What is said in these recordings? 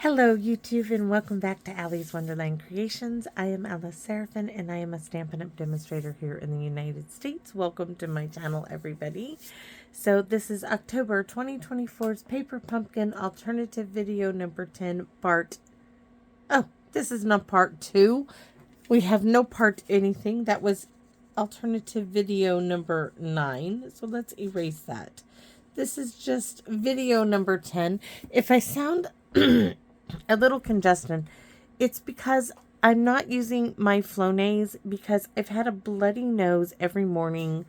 Hello YouTube and welcome back to Allie's Wonderland Creations. I am Alice Seraphin and I am a Stampin' Up! Demonstrator here in the United States. Welcome to my channel, everybody. So this is October 2024's Paper Pumpkin Alternative Video number 10 this is not part 2. We have no part anything. That was alternative video number 9. So let's erase that. This is just video number 10. If I sound a little congested, it's because I'm not using my Flonase because I've had a bloody nose every morning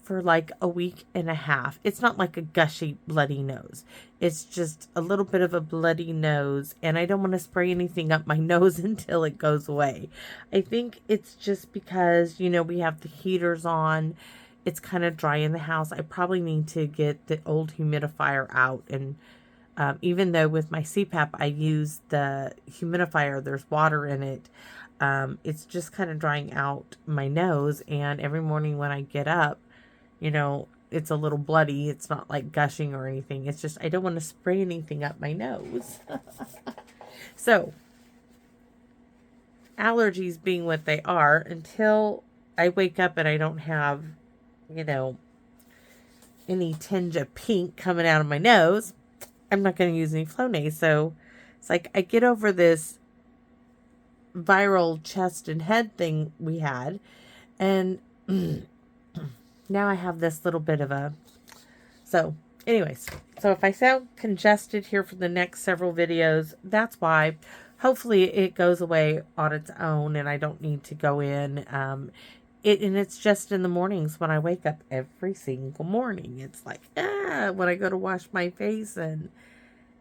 for like a week and a half. It's not like a gushy bloody nose. It's just a little bit of a bloody nose, and I don't want to spray anything up my nose until it goes away. I think it's just because, you know, we have the heaters on. It's kind of dry in the house. I probably need to get the old humidifier out, and even though with my CPAP I use the humidifier, there's water in it, it's just kind of drying out my nose, and every morning when I get up, you know, it's a little bloody. It's not like gushing or anything. It's just I don't want to spray anything up my nose. So, allergies being what they are, until I wake up and I don't have, you know, any tinge of pink coming out of my nose, I'm not going to use any Flonase. So it's like I get over this viral chest and head thing we had, and now I have this little bit of a... So anyways, so if I sound congested here for the next several videos, that's why. Hopefully it goes away on its own and I don't need to go in. And it's just in the mornings when I wake up every single morning. It's like, when I go to wash my face and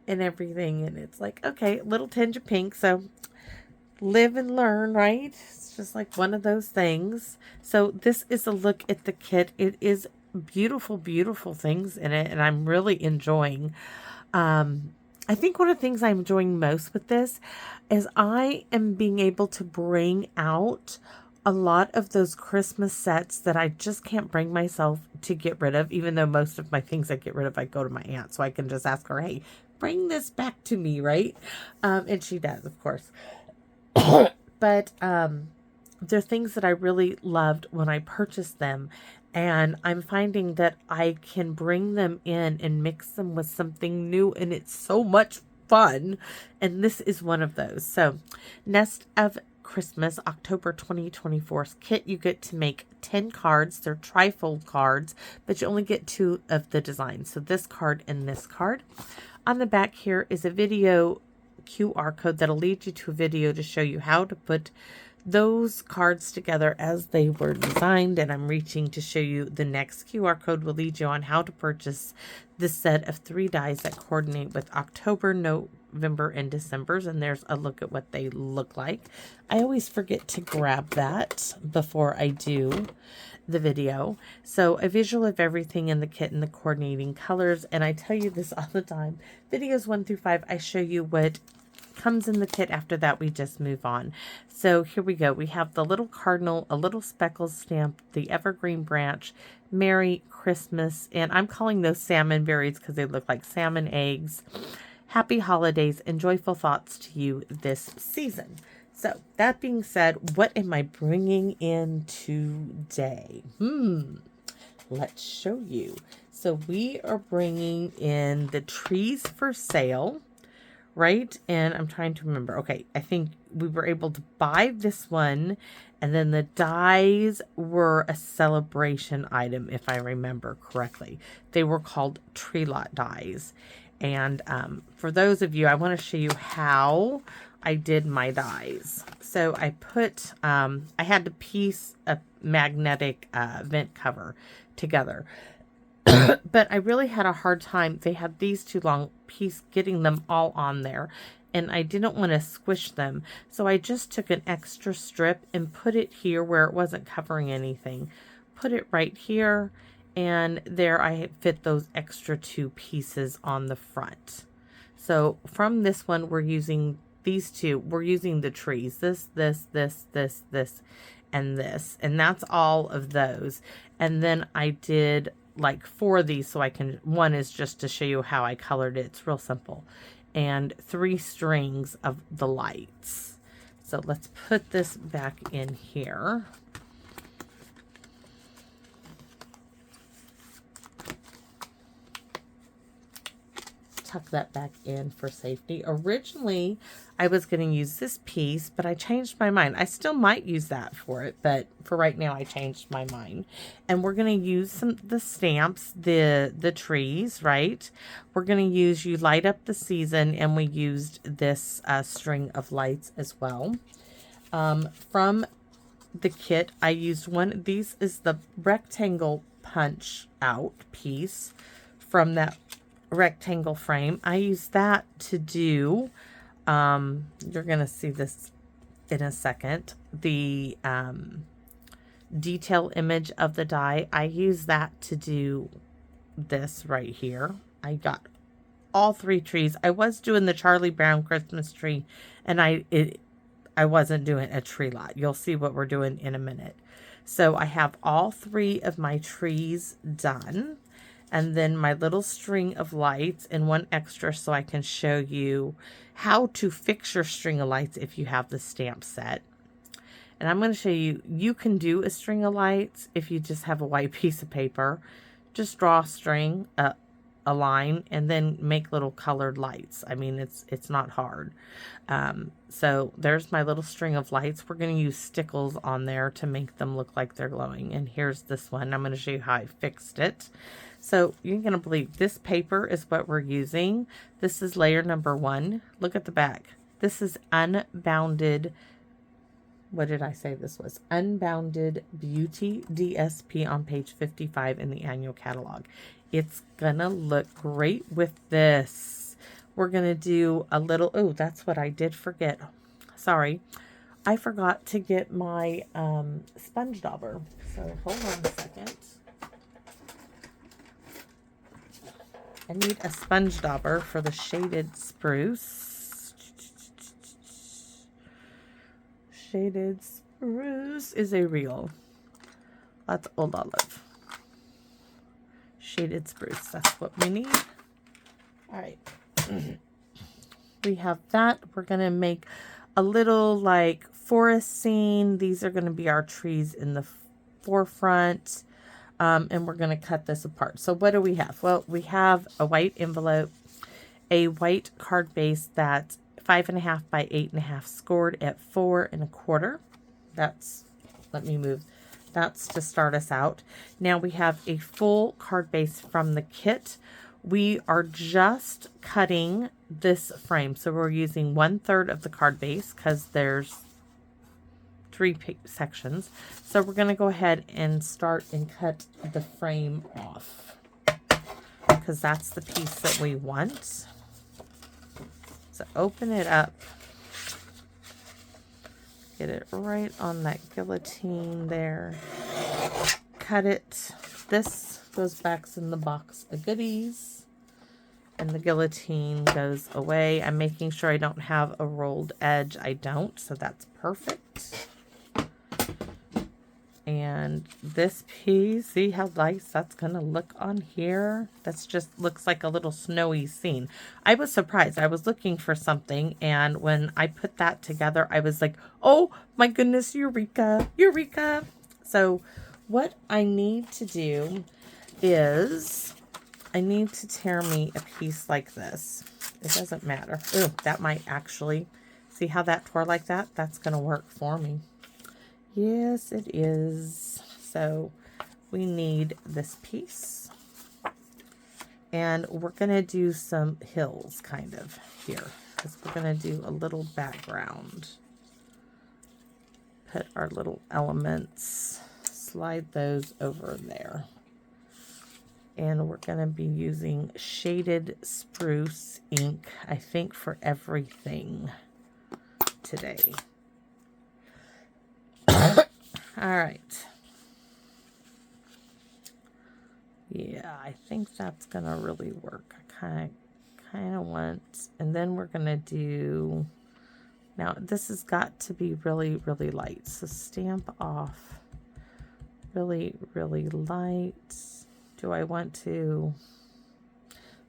everything. And it's like, okay, little tinge of pink. So live and learn, right? It's just like one of those things. So this is a look at the kit. It is beautiful, beautiful things in it. And I'm really enjoying. I think one of the things I'm enjoying most with this is I am being able to bring out a lot of those Christmas sets that I just can't bring myself to get rid of, even though most of my things I get rid of, I go to my aunt, so I can just ask her, hey, bring this back to me, right? And she does, of course. But they're things that I really loved when I purchased them, and I'm finding that I can bring them in and mix them with something new, and it's so much fun, and this is one of those. So, Nest of Christmas, October 2024's kit. You get to make 10 cards. They're trifold cards, but you only get 2 of the designs. So this card and this card. On the back here is a video QR code that'll lead you to a video to show you how to put those cards together as they were designed, and I'm reaching to show you the next QR code will lead you on how to purchase this set of 3 dies that coordinate with October, November, and December's, and there's a look at what they look like. I always forget to grab that before I do the video. So a visual of everything in the kit and the coordinating colors, and I tell you this all the time, videos 1 through 5, I show you what comes in the kit. After that, we just move on. So here we go. We have the little cardinal, a little speckles stamp, the evergreen branch, Merry Christmas, and I'm calling those salmon berries because they look like salmon eggs. Happy holidays and joyful thoughts to you this season. So that being said, what am I bringing in today? Let's show you. So we are bringing in the trees for sale, right? And I'm trying to remember. Okay, I think we were able to buy this one, and then the dies were a celebration item, if I remember correctly. They were called tree lot dies. And for those of you, I want to show you how I did my dies. So I put, I had to piece a magnetic vent cover together. But I really had a hard time. They had these 2 long pieces getting them all on there, and I didn't want to squish them. So I just took an extra strip and put it here where it wasn't covering anything. Put it right here, and there I fit those extra 2 pieces on the front. So from this one, we're using these 2. We're using the trees. This, and this. And that's all of those. And then I did like 4 of these so I can, one is just to show you how I colored it. It's real simple. and 3 strings of the lights. So let's put this back in here. Tuck that back in for safety. Originally, I was going to use this piece, but I changed my mind. I still might use that for it, but for right now, I changed my mind. And we're going to use the stamps, the trees, right? We're going to use You Light Up the Season, and we used this string of lights as well. From the kit, I used one. These is the rectangle punch out piece from that rectangle frame. I use that to do, you're going to see this in a second, the detail image of the die. I use that to do this right here. I got all 3 trees. I was doing the Charlie Brown Christmas tree, and I wasn't doing a tree lot. You'll see what we're doing in a minute. So I have all 3 of my trees done. And then my little string of lights and one extra so I can show you how to fix your string of lights if you have the stamp set. And I'm going to show you, you can do a string of lights if you just have a white piece of paper. Just draw a string, a line, and then make little colored lights. I mean, it's not hard. So there's my little string of lights. We're going to use stickles on there to make them look like they're glowing. And here's this one. I'm going to show you how I fixed it. So you're going to believe this paper is what we're using. This is layer number 1. Look at the back. This is Unbounded, what did I say this was? Unbounded Beauty DSP on page 55 in the annual catalog. It's going to look great with this. We're going to do a little, oh, that's what I did forget. Sorry. I forgot to get my sponge dauber. So hold on a second. I need a sponge dauber for the shaded spruce. Shaded spruce is a real. That's Old Olive. Shaded spruce. That's what we need. All right. We have that. We're going to make a little like forest scene. These are going to be our trees in the forefront. And we're going to cut this apart. So what do we have? Well, we have a white envelope, a white card base that's 5.5 by 8.5 scored at 4 1/4. That's, let me move. That's to start us out. Now we have a full card base from the kit. We are just cutting this frame. So we're using 1/3 of the card base because there's 3 sections. So we're going to go ahead and start and cut the frame off because that's the piece that we want. So open it up. Get it right on that guillotine there. Cut it. This goes back in the box of goodies. And the guillotine goes away. I'm making sure I don't have a rolled edge. I don't, so that's perfect. And this piece, see how nice that's going to look on here? That's just looks like a little snowy scene. I was surprised. I was looking for something, and when I put that together, I was like, oh my goodness, eureka, eureka. So what I need to do is I need to tear me a piece like this. It doesn't matter. Ooh, that might actually, see how that tore like that? That's going to work for me. Yes, it is. So we need this piece. And we're going to do some hills kind of here. Because we're going to do a little background. Put our little elements. Slide those over there. And we're going to be using shaded spruce ink, I think, for everything today. All right. Yeah, I think that's going to really work. I kind of want, and then we're going to do, now this has got to be really, really light. So stamp off really, really light. Do I want to,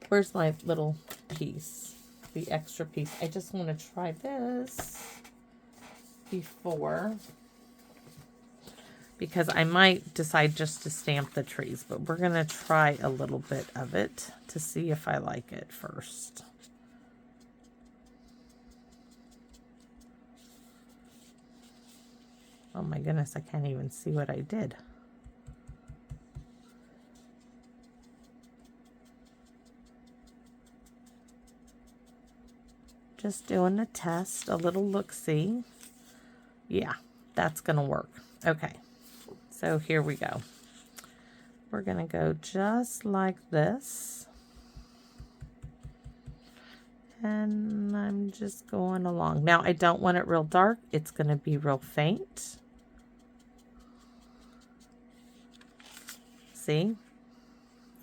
where's my little piece? the extra piece. I just want to try this before, because I might decide just to stamp the trees, but we're going to try a little bit of it to see if I like it first. Oh my goodness, I can't even see what I did. Just doing a test, a little look-see. Yeah, that's going to work. Okay, so here we go. We're going to go just like this. And I'm just going along. Now, I don't want it real dark. It's going to be real faint. See?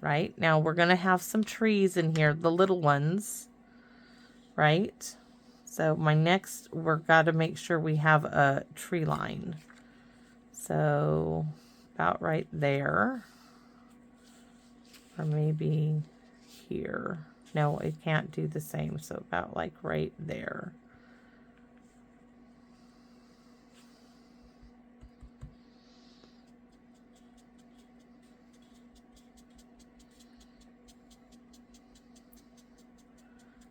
Right? Now, we're going to have some trees in here, the little ones. Right? So, my next, we're got to make sure we have a tree line. So, about right there. Or maybe here. No, it can't do the same. So, about like right there.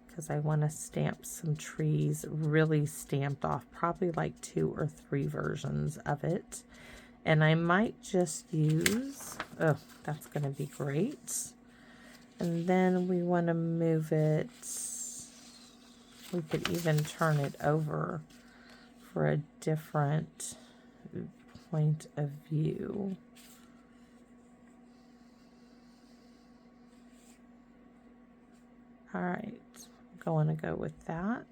Because I want to stamp some trees really stamped off, probably like 2 or 3 versions of it. And I might just use, oh, that's going to be great. And then we want to move it, we could even turn it over for a different point of view. All right. Going to go with that.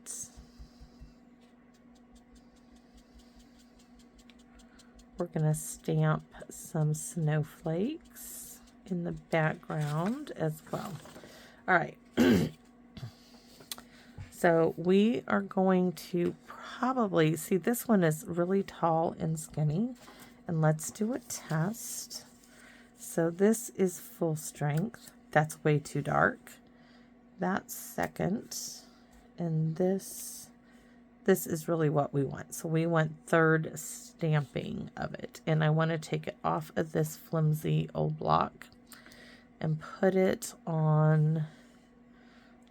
We're going to stamp some snowflakes in the background as well. All right. So we are going to probably, see, this one is really tall and skinny. And let's do a test. So this is full strength. That's way too dark. That's second, and this is really what we want. So we want third stamping of it, and I want to take it off of this flimsy old block and put it on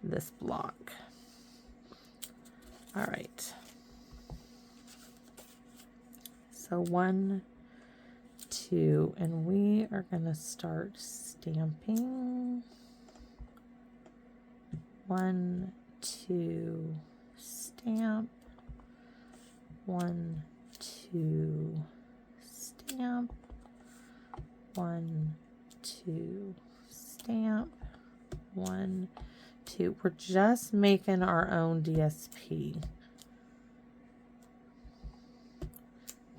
this block. All right. So 1, 2, and we are going to start stamping. 1, 2, stamp. 1, 2, stamp. 1, 2, stamp. 1, 2. We're just making our own DSP.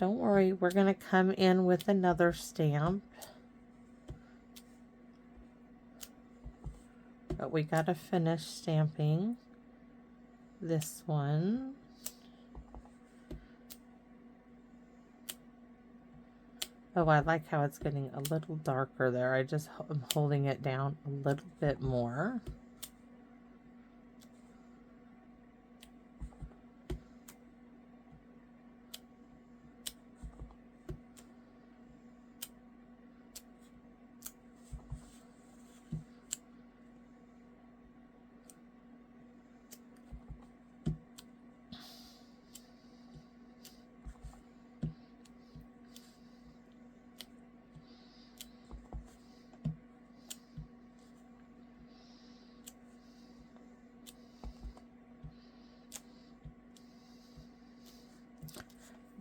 Don't worry, we're going to come in with another stamp. But we got to finish stamping this one. Oh, I like how it's getting a little darker there. I'm holding it down a little bit more.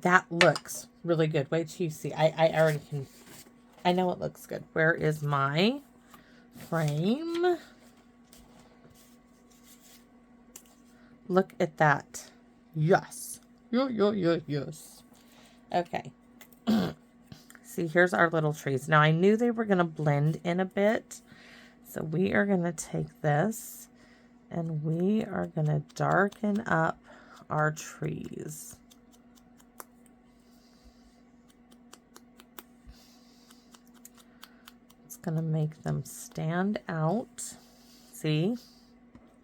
That looks really good. Wait till you see. I already can. I know it looks good. Where is my frame? Look at that. Yes. Yes. Okay. See, here's our little trees. Now, I knew they were going to blend in a bit. So we are going to take this and we are going to darken up our trees. It's going to make them stand out. See?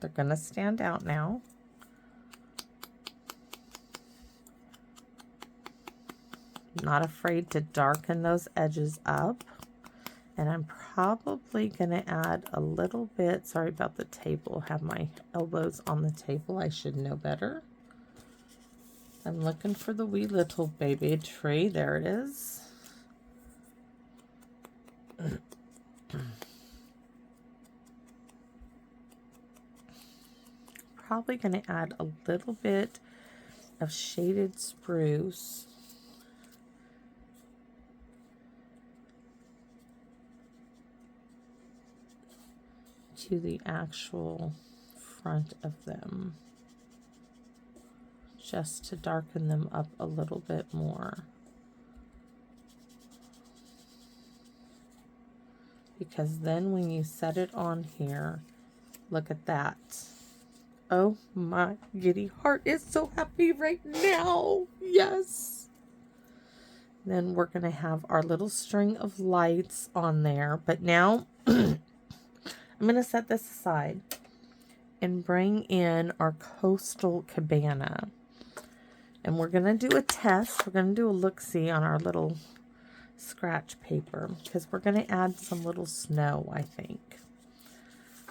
They're going to stand out now. Not afraid to darken those edges up. And I'm probably going to add a little bit, sorry about the table, have my elbows on the table, I should know better. I'm looking for the wee little baby tree, there it is. Probably going to add a little bit of shaded spruce. To the actual front of them, just to darken them up a little bit more, because then when you set it on here, look at that. Oh, my giddy heart is so happy right now. Yes. Then we're going to have our little string of lights on there, but now I'm going to set this aside and bring in our coastal cabana. And we're going to do a test. We're going to do a look-see on our little scratch paper because we're going to add some little snow, I think.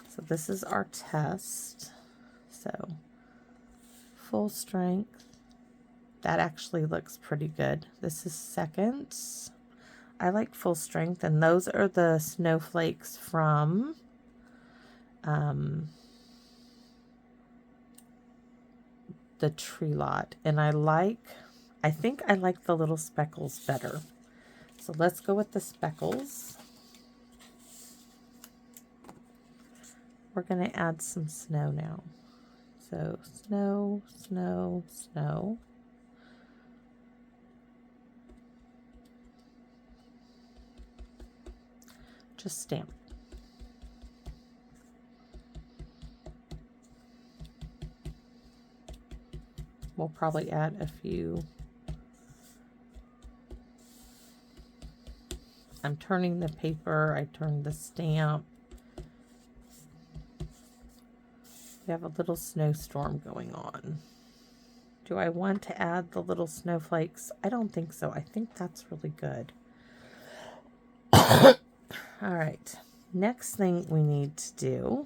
So this is our test. So full strength. That actually looks pretty good. This is second. I like full strength, and those are the snowflakes from the tree lot, and I think I like the little speckles better. So let's go with the speckles. We're going to add some snow now. So snow, snow, snow. Just stamp. We'll probably add a few. I'm turning the paper. I turned the stamp. We have a little snowstorm going on. Do I want to add the little snowflakes? I don't think so. I think that's really good. All right. Next thing we need to do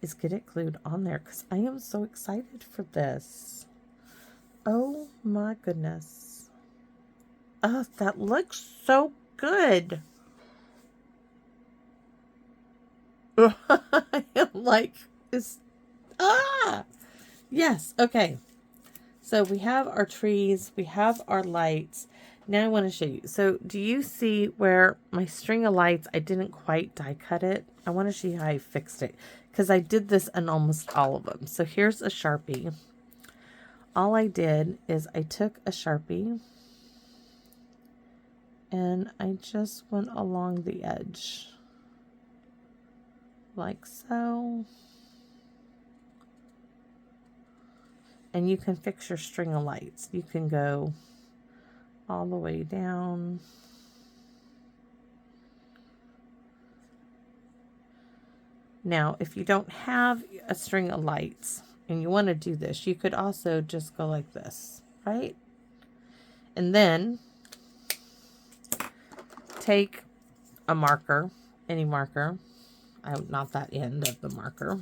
is get it glued on there because I am so excited for this. Oh my goodness. Oh, that looks so good. I am like, yes, okay. So we have our trees, we have our lights. Now I want to show you. So do you see where my string of lights, I didn't quite die cut it? I want to show you how I fixed it because I did this in almost all of them. So here's a Sharpie. All I did is I took a Sharpie and I just went along the edge like so. And you can fix your string of lights. You can go all the way down. Now, if you don't have a string of lights and you want to do this, you could also just go like this, right? And then take a marker, any marker, not that end of the marker,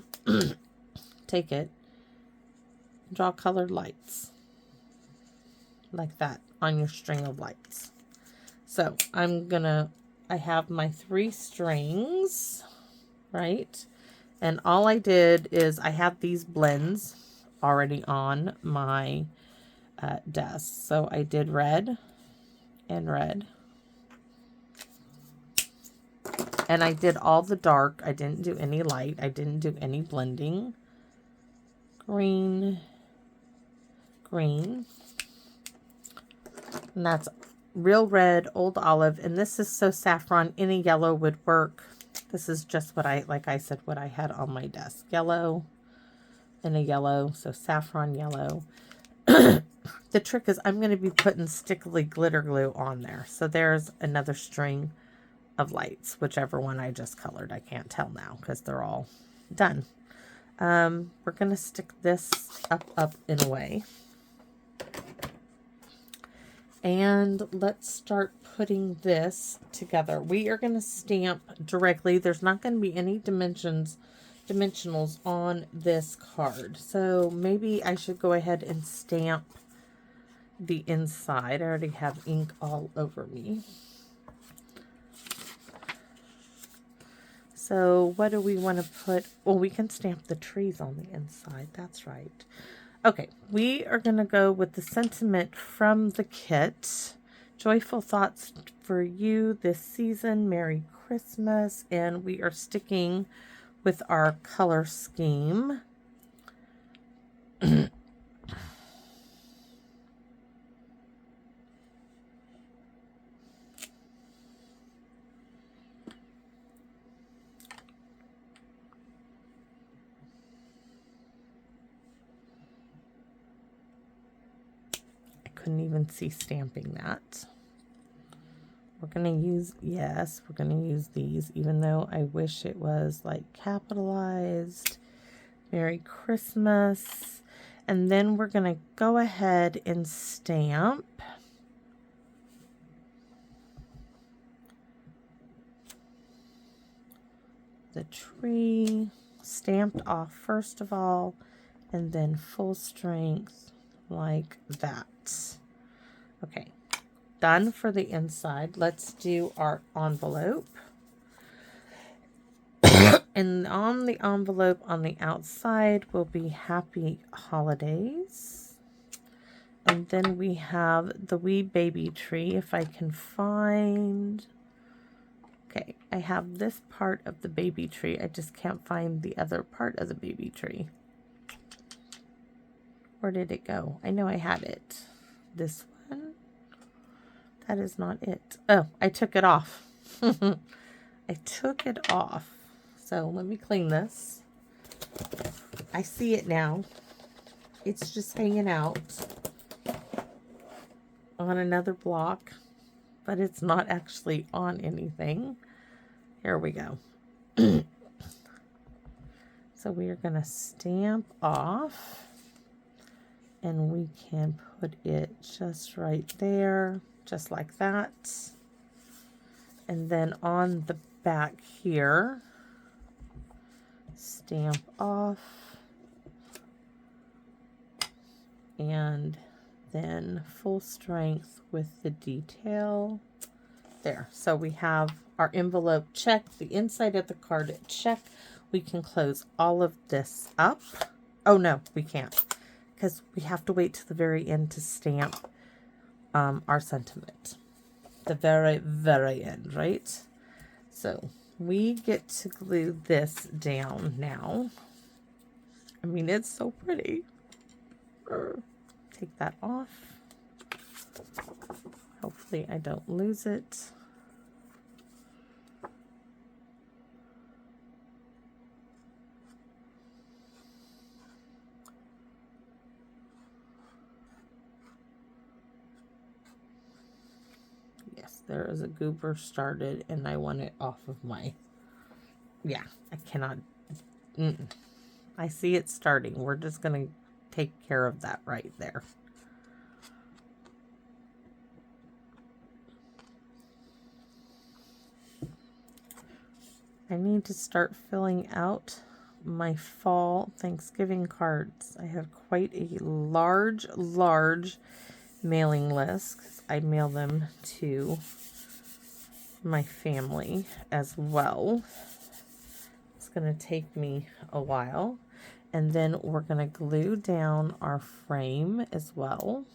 take it, draw colored lights like that on your string of lights. So I have my 3 strings, right? And all I did is I have these blends already on my desk. So I did red and red. And I did all the dark. I didn't do any light. I didn't do any blending. Green, green. And that's real red, old olive. And this is so saffron. Any yellow would work. This is just what like I said, what I had on my desk. Yellow and a yellow. So saffron yellow. The trick is I'm going to be putting stickly glitter glue on there. So there's another string of lights, whichever one I just colored. I can't tell now because they're all done. We're going to stick this up in a way. And let's start putting this together. We are going to stamp directly. There's not going to be any dimensionals on this card. So maybe I should go ahead and stamp the inside. I already have ink all over me. So what do we want to put? Well, we can stamp the trees on the inside. That's right. Okay, we are going to go with the sentiment from the kit. Joyful thoughts for you this season. Merry Christmas. And we are sticking with our color scheme. Couldn't even see stamping that. We're going to use, yes, we're going to use these, even though I wish it was like capitalized. Merry Christmas. And then we're going to go ahead and stamp the tree, stamped off first of all, and then full strength like that. Okay, done for the inside. Let's do our envelope. And on the envelope on the outside will be Happy Holidays. And then we have the wee baby tree, if I can find. Okay, I have this part of the baby tree. I just can't find the other part of the baby tree. Where did it go? I know I had it. This one? That is not it. Oh, I took it off. I took it off. So let me clean this. I see it now. It's just hanging out on another block, but it's not actually on anything. Here we go. So we are going to stamp off. And we can put it just right there, just like that. And then on the back here, stamp off. And then full strength with the detail. There. So we have our envelope checked, the inside of the card checked. We can close all of this up. Oh no, we can't, because we have to wait to the very end to stamp our sentiment. The very, very end, right? So we get to glue this down now. I mean, it's so pretty. Take that off. Hopefully I don't lose it. There is a goober started and I want it off of my, yeah, I cannot, I see it starting. We're just going to take care of that right there. I need to start filling out my fall Thanksgiving cards. I have quite a large mailing list. I mail them to my family as well. It's going to take me a while. And then we're going to glue down our frame as well.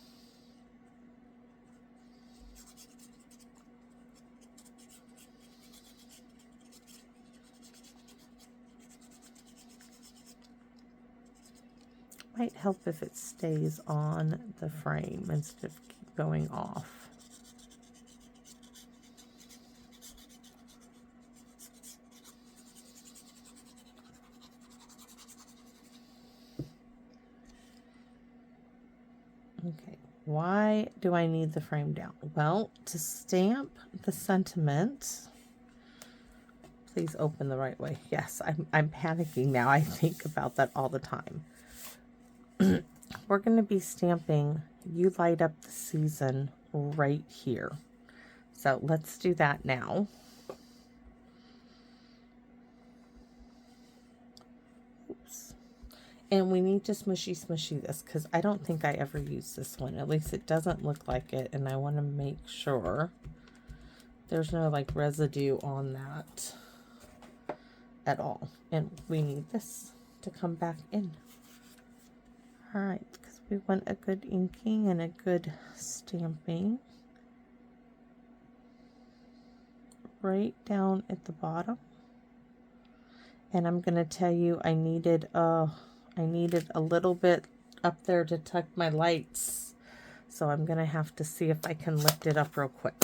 Might help if it stays on the frame instead of keep going off. Okay, why do I need the frame down? Well, to stamp the sentiment, Please open the right way. Yes, I'm panicking now. I think about that all the time. We're going to be stamping You Light Up the Season right here. So let's do that now. Oops. And we need to smushy this because I don't think I ever used this one. At least it doesn't look like it. And I want to make sure there's no like residue on that at all. And we need this to come back in. All right, because we want a good inking and a good stamping. Right down at the bottom. And I'm going to tell you I needed a little bit up there to tuck my lights. So I'm going to have to see if I can lift it up real quick.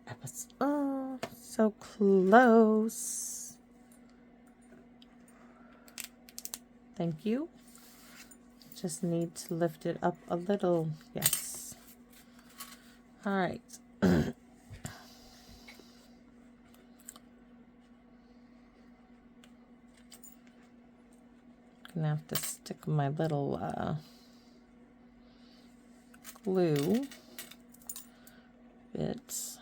I was, oh, so close. Thank you. Just need to lift it up a little. Yes. All right. Gonna have to stick my little glue bits.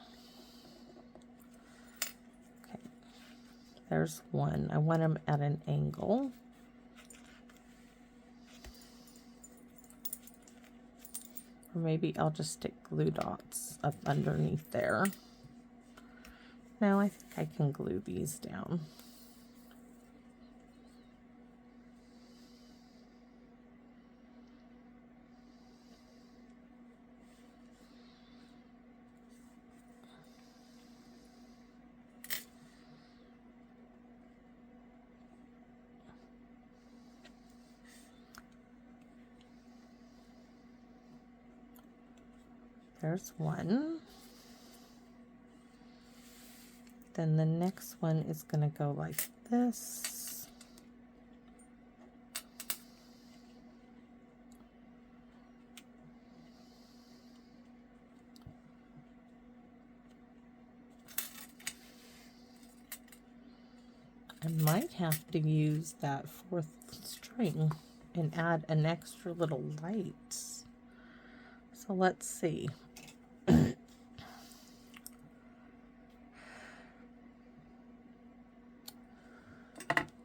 Okay. There's one. I want them at an angle. Or maybe I'll just stick glue dots up underneath there. Now I think I can glue these down. There's one. Then the next one is going to go like this. I might have to use that 4th string and add an extra little light. So let's see.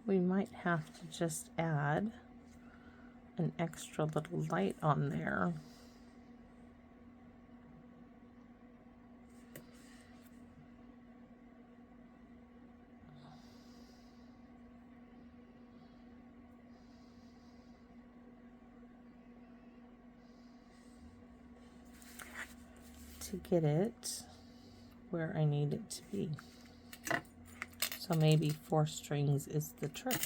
We might have to just add an extra little light on there. To get it where I need it to be. So maybe 4 strings is the trick.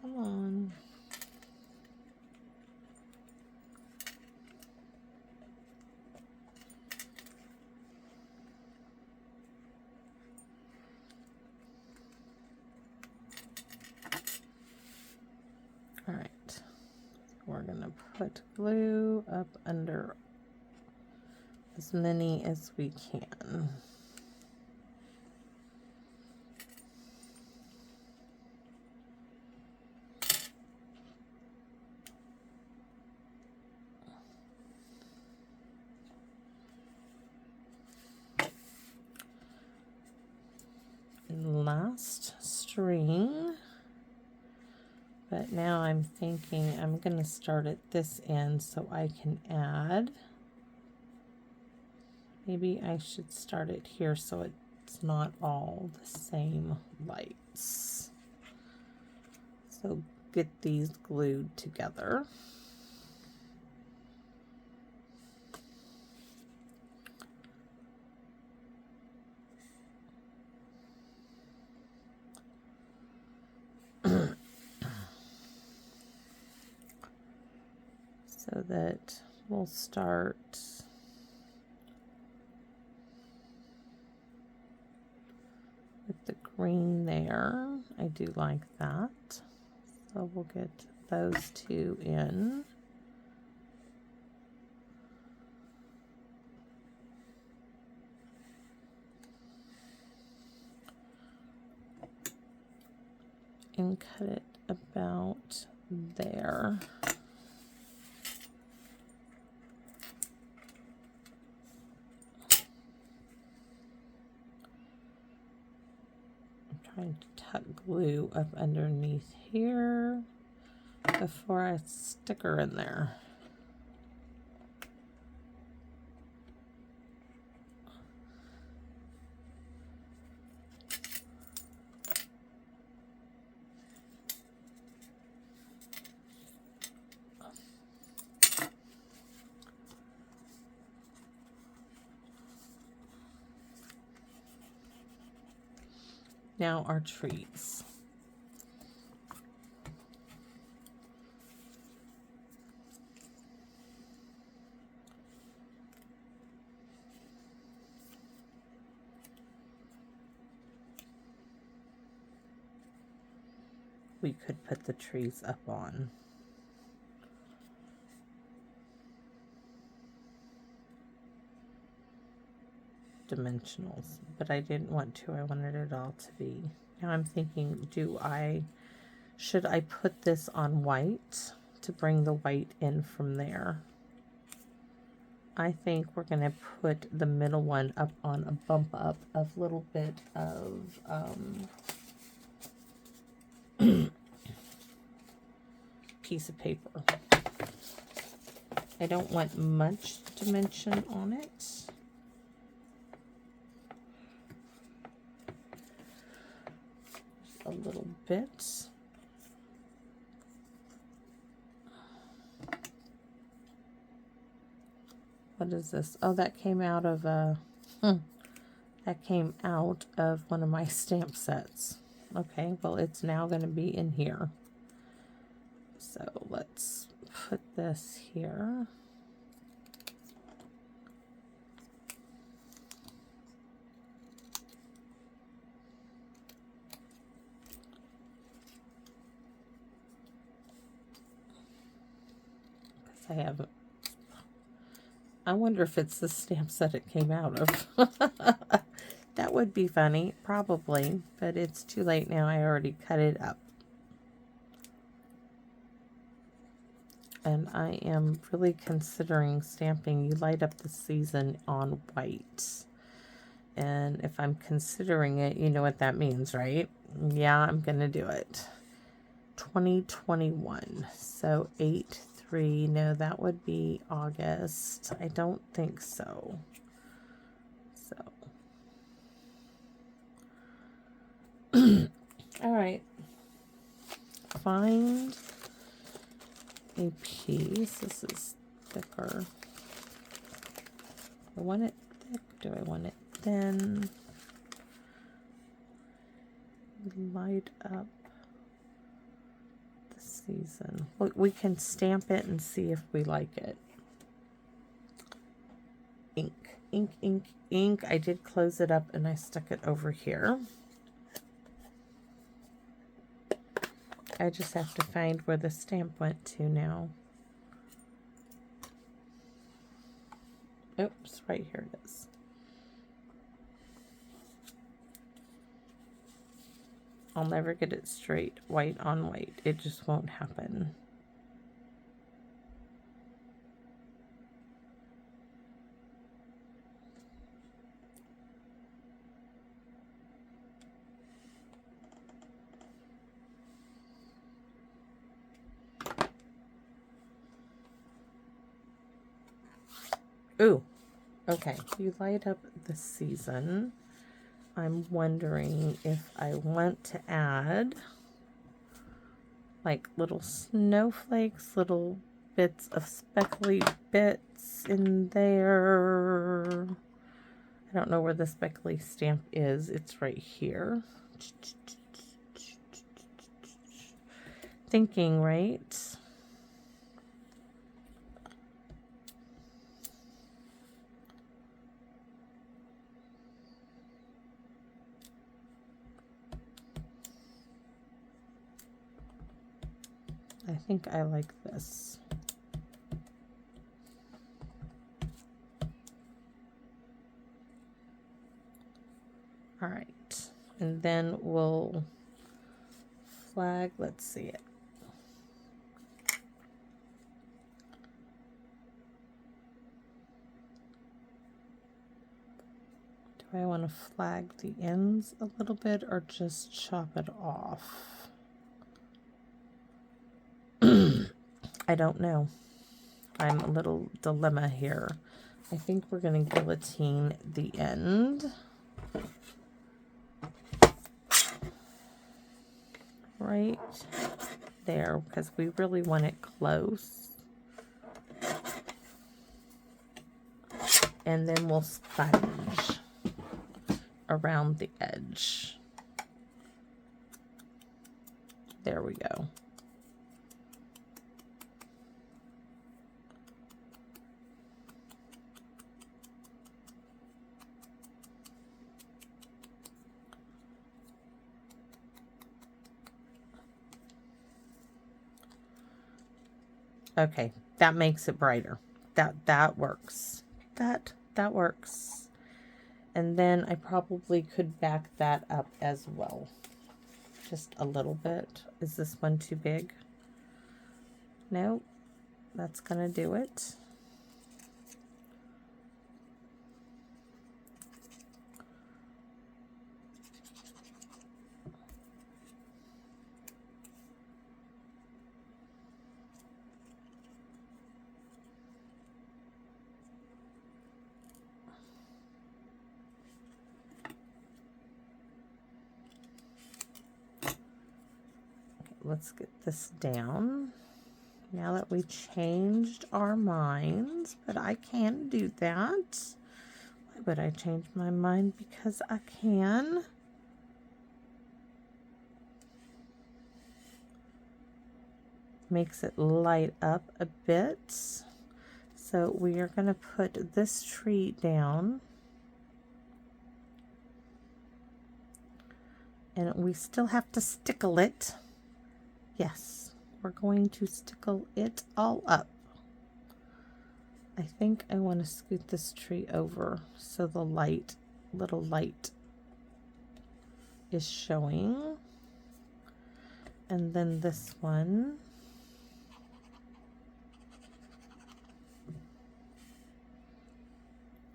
Come on. All right, so we're gonna put glue up under as many as we can. And last string. But now I'm thinking I'm going to start at this end so I can add. Maybe I should start it here so it's not all the same lights. So get these glued together. So that we'll start green there. I do like that. So we'll get those two in. And cut it about there. I'm trying to tuck glue up underneath here before I stick her in there. Now our trees. We could put the trees up on. Dimensionals, but I didn't want to. I wanted it all to be. Now I'm thinking, should I put this on white to bring the white in from there? I think we're going to put the middle one up on a bump up of a little bit of piece of paper. I don't want much dimension on it. A little bit. What is this? Oh, that came out of that came out of one of my stamp sets. Okay, well, it's now going to be in here. So let's put this here. I wonder if it's the stamp set it came out of. That would be funny, probably, but it's too late now. I already cut it up. And I am really considering stamping You Light Up the Season on white. And if I'm considering it, you know what that means, right? Yeah, I'm going to do it. 2021. So 8/3. No, that would be August. I don't think so. So. All right. Find a piece. This is thicker. I want it thick. Do I want it thin? Light up the season. We can stamp it and see if we like it. Ink, ink, ink, ink. I did close it up and I stuck it over here. I just have to find where the stamp went to now. Oops, right here it is. I'll never get it straight, white on white. It just won't happen. Ooh, okay. You Light Up the Season. I'm wondering if I want to add like little snowflakes, little bits of speckly bits in there. I don't know where the speckly stamp is. It's right here. Thinking, right? I think I like this. All right, and then we'll flag, let's see it. Do I want to flag the ends a little bit or just chop it off? I don't know. I'm a little dilemma here. I think we're going to guillotine the end. Right there, because we really want it close. And then we'll sponge around the edge. There we go. Okay, that makes it brighter. That works. That works. And then I probably could back that up as well. Just a little bit. Is this one too big? No, that's gonna do it. Let's get this down. Now that we changed our minds, but I can do that. Why would I change my mind? Because I can. Makes it light up a bit. So we are going to put this tree down. And we still have to stickle it. Yes, we're going to stickle it all up. I think I want to scoot this tree over so the light, little light is showing. And then this one.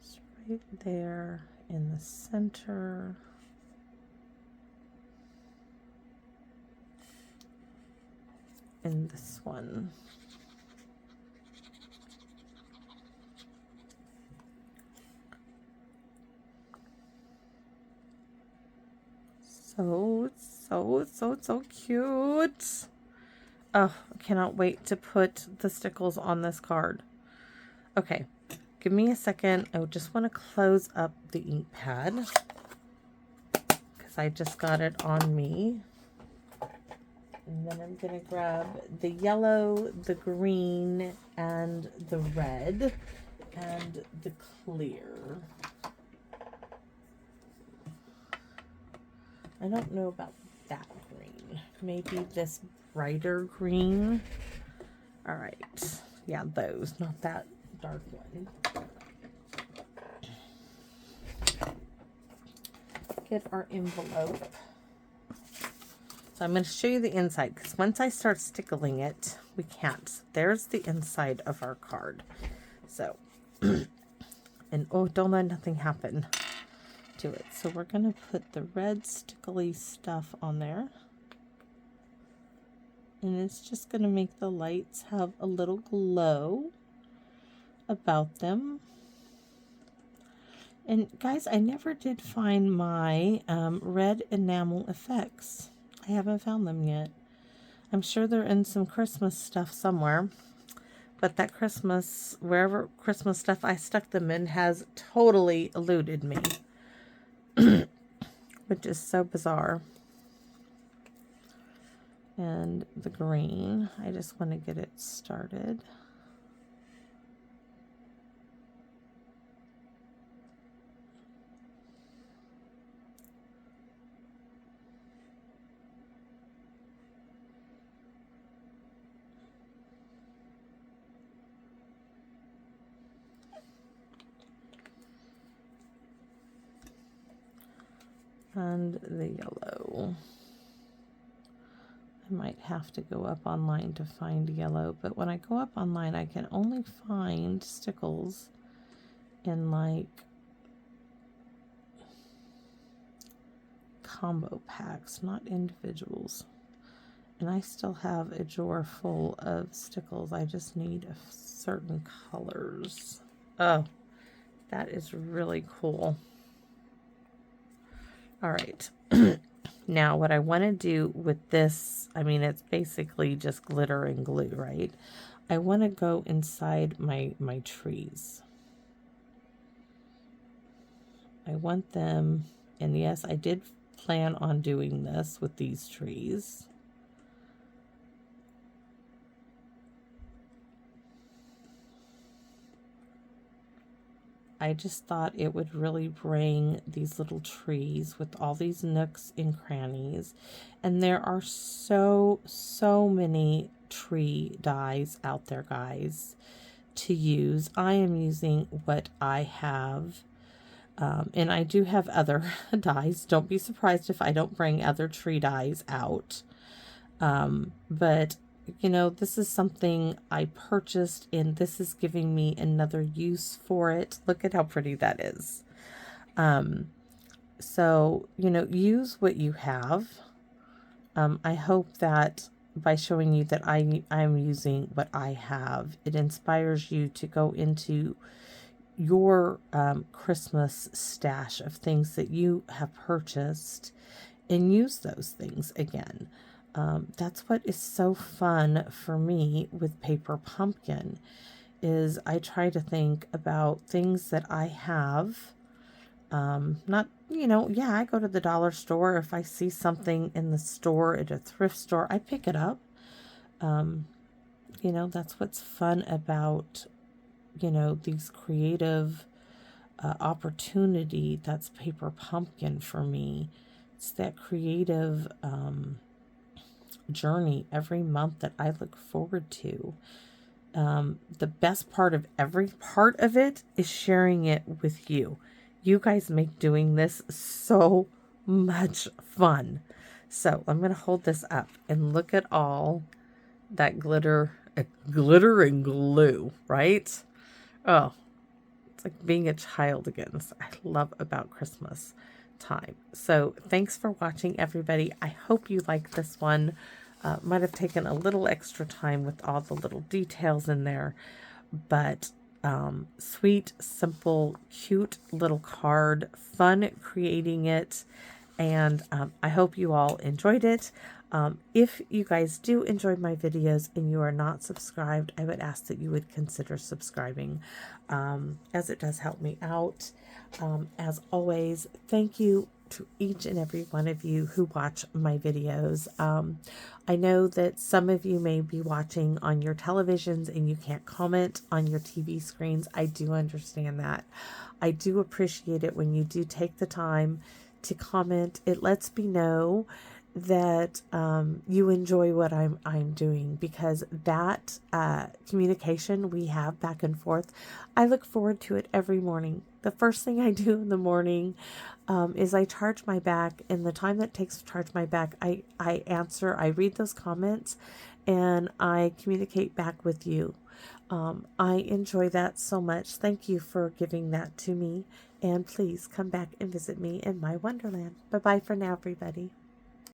It's right there in the center. And this one. So cute. Oh, I cannot wait to put the stickles on this card. Okay, give me a second. I just want to close up the ink pad because I just got it on me. And then I'm going to grab the yellow, the green, and the red, and the clear. I don't know about that green. Maybe this brighter green. All right. Yeah, those, not that dark one. Get our envelope. So I'm going to show you the inside because once I start stickling it, we can't. There's the inside of our card. So, and oh, don't let nothing happen to it. So we're going to put the red stickly stuff on there. And it's just going to make the lights have a little glow about them. And guys, I never did find my red enamel effects. I haven't found them yet. I'm sure they're in some Christmas stuff somewhere. But that Christmas, wherever Christmas stuff I stuck them in has totally eluded me. Which is so bizarre. And the green, I just want to get it started. and the yellow. I might have to go up online to find yellow, but when I go up online, I can only find stickles in like combo packs, not individuals. And I still have a drawer full of stickles. I just need certain colors. Oh, that is really cool. All right. Now, what I want to do with this, I mean, it's basically just glitter and glue, right? I want to go inside my trees. I want them, and yes, I did plan on doing this with these trees. I just thought it would really bring these little trees with all these nooks and crannies. And there are so many tree dies out there, guys, to use. I am using what I have. And I do have other dies. Don't be surprised if I don't bring other tree dies out. But you know, this is something I purchased, and this is giving me another use for it. Look at how pretty that is. So, you know, use what you have. I hope that by showing you that I'm using what I have, it inspires you to go into your Christmas stash of things that you have purchased and use those things again. That's what is so fun for me with Paper Pumpkin, is I try to think about things that I have. Not, you know, yeah, I go to the dollar store. If I see something in the store at a thrift store, I pick it up. You know, that's what's fun about, you know, these creative opportunity. That's Paper Pumpkin for me. It's that creative journey every month that I look forward to. The best part of every part of it is sharing it with you. You guys make doing this so much fun. So I'm going to hold this up and look at all that glitter and glue, right? Oh, it's like being a child again. So I love about Christmas time. So thanks for watching, everybody. I hope you like this one. Might have taken a little extra time with all the little details in there, but sweet, simple, cute little card, fun creating it, and I hope you all enjoyed it. If you guys do enjoy my videos and you are not subscribed, I would ask that you would consider subscribing, as it does help me out. As always, thank you to each and every one of you who watch my videos. I know that some of you may be watching on your televisions and you can't comment on your TV screens. I do understand that. I do appreciate it when you do take the time to comment. It lets me know that you enjoy what I'm doing, because that communication we have back and forth, I look forward to it every morning. The first thing I do in the morning is I charge my back, and the time that it takes to charge my back, I answer, I read those comments, and I communicate back with you. I enjoy that so much. Thank you for giving that to me, and please come back and visit me in my wonderland. Bye-bye for now, everybody.